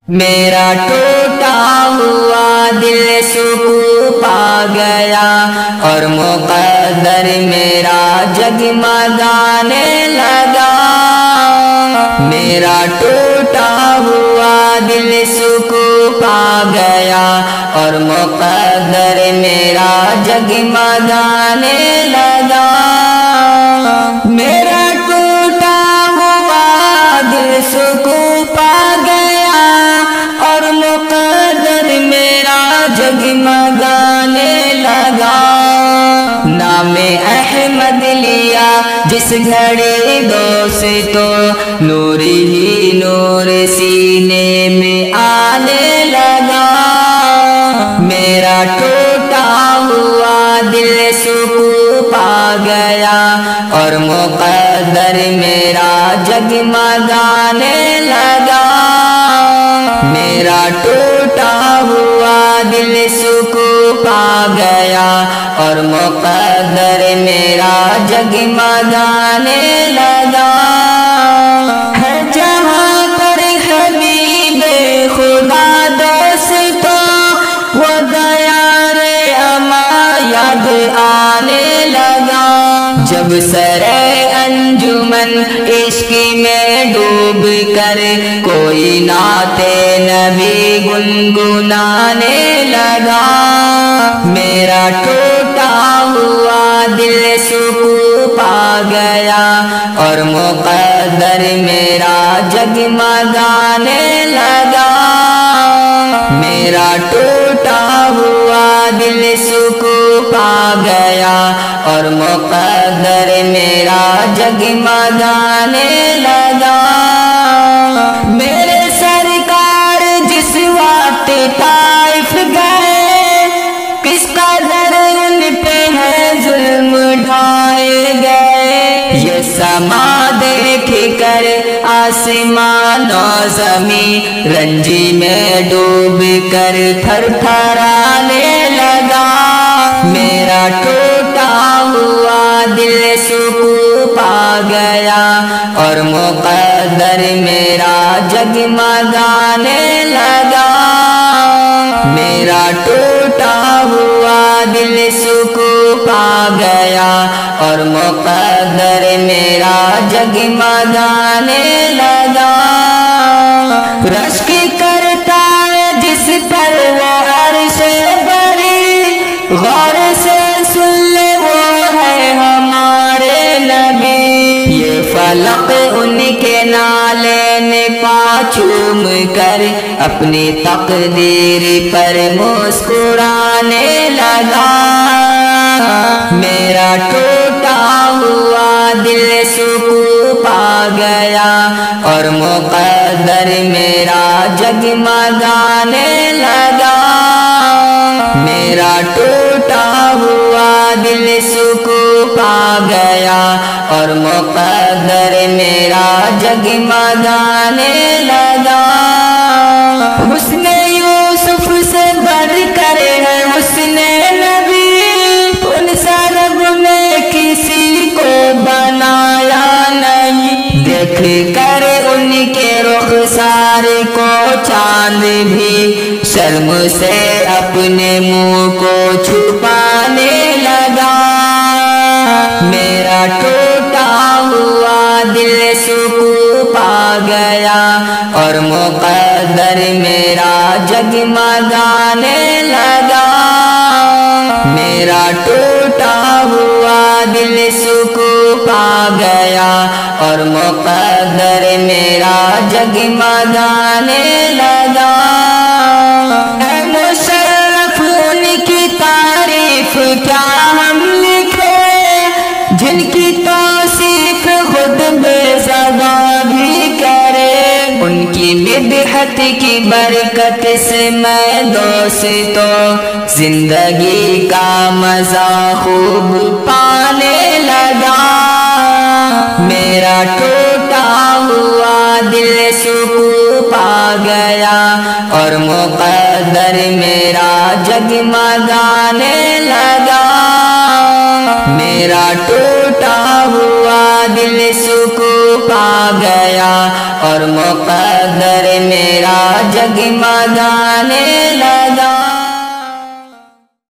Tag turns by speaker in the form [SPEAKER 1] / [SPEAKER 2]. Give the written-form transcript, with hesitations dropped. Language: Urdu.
[SPEAKER 1] میرا ٹوٹا ہوا دل سکون پا گیا اور مقدر میرا جگمگانے لگا۔ میرا ٹوٹا ہوا دل سکون پا گیا اور مقدر میرا جگمگانے لگا۔ میرا ٹوٹا ہوا دل سکون پا گیا اور مقدر میرا جگمگانے لگا۔ نام احمد لیا جس گھڑی دوستو نور ہی نور سینے میں آنے لگا۔ میرا ٹوٹا ہوا دل سکون پا گیا اور مقدر میرا جگمگانے لگا۔ میرا ٹوٹا ہوا دل سکون پا گیا اور مقدر میرا جگمگانے لگا۔ ہے جہاں پر حبیب خدا دوستو وہ دیار اما یاد آنے لگا۔ جب سر انجمن عشق میں ڈوب کر کوئی نعت نبی گنگنانے لگا۔ میرا ٹوٹا ہوا دل سکون پا گیا اور مقدر میرا جگمگانے لگا۔ میرا ٹوٹا ہوا دل سکون پا گیا اور مقدر میرا جگمگانے لگا۔ میرے سرکار جس وقت طائف گئے کس قدر ان پہ ہے ظلم ڈھائے گئے۔ یہ سما دیکھ کر آسمان و زمین رنجی میں ڈوب کر تھر تھرانے لگا۔ میرا ٹوٹا ہوا دل سکون پا گیا اور مقدر میرا جگمگانے لگا۔ میرا ٹوٹا ہوا دل سکون پا گیا اور مقدر میرا جگمگانے لگا۔ رشک کرتا ہے جس پر وہ عرش بری غور سے سن لے وہ ہے ہمارے نبی۔ یہ فلق ان کے نالین پا چوم کر اپنی تقدیر پر مسکرانے لگا۔ میرا ٹوٹا ہوا دل سکون پا گیا اور مقدر میرا جگمگانے لگا۔ میرا ٹوٹا ہوا دل سکون پا گیا اور مقدر میرا جگمگانے لگا۔ حسن یوسف سے بڑھ کر ہے حسن نبی ان سرب میں کسی کو بنایا نہیں۔ دیکھ کر ان کے رخسار کو چاند بھی شرم سے اپنے منہ کو چھپانے لگا۔ میرا ٹوٹا ہوا دل سکون پا گیا اور مقدر میرا جگمگانے لگا۔ میرا ٹوٹا ہوا دل سکون پا گیا اور مقدر میرا جگمگانے لگا۔ اے مشرف ان کی تعریف کیا ہم لکھیں جن کی توصیف خود بے زبان بھی کرے۔ ان کی مدحت کی برکت سے میں دوستو زندگی کا مزہ خوب پانے لگا۔ میرا ٹوٹا ہوا دل سکون پا گیا اور مقدر میرا جگمگانے لگا۔ میرا ٹوٹا ہوا دل سکون پا گیا اور مقدر میرا جگمگانے لگا۔